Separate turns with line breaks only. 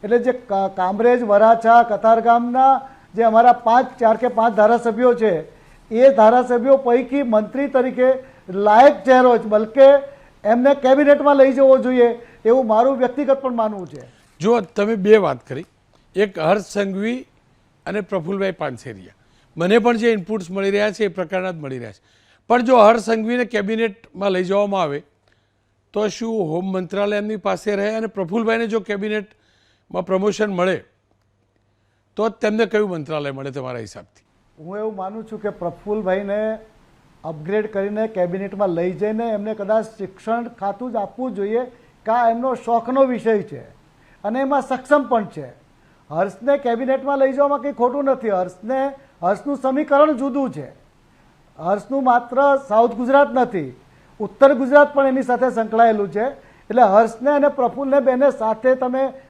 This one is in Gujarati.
એટલે જે કામરેજ, વરાછા, કતારગામના જે અમારા 4 કે 5 ધારાસભ્યો છે એ ધારાસભ્યો પૈકી મંત્રી તરીકે લાયક ચહેરો છે, બલકે એમને કેબિનેટમાં લઈ જવો જોઈએ એવું મારું વ્યક્તિગત પણ માનવું છે.
જો તમે બે વાત કરી, એક હર્ષ સંઘવી અને પ્રફુલભાઈ પાનસેરિયા, મને પણ જે ઇનપુટ્સ મળી રહ્યા છે એ પ્રકારના જ મળી રહ્યા છે. પણ જો હર્ષ સંઘવીને કેબિનેટમાં લઈ જવામાં આવે તો શું હોમ મંત્રાલય એમની પાસે રહે, અને પ્રફુલભાઈને જો કેબિનેટમાં પ્રમોશન મળે તો જ તેમને કયું મંત્રાલય મળે તમારા હિસાબથી?
હું એવું માનું છું કે પ્રફુલભાઈને અપગ્રેડ કરીને કેબિનેટમાં લઈ જઈને એમને કદાચ શિક્ષણ ખાતું જ આપવું જોઈએ, કે આ એમનો શોખનો વિષય છે અને એમાં સક્ષમ પણ છે. હર્ષને કેબિનેટમાં લઈ જવામાં કંઈ ખોટું નથી. હર્ષનું સમીકરણ જુદું છે. હર્ષનું માત્ર સાઉથ ગુજરાત નથી, ઉત્તર ગુજરાત પણ એની સાથે સંકળાયેલું છે. એટલે હર્ષને અને પ્રફુલ્લને બેને સાથે તમે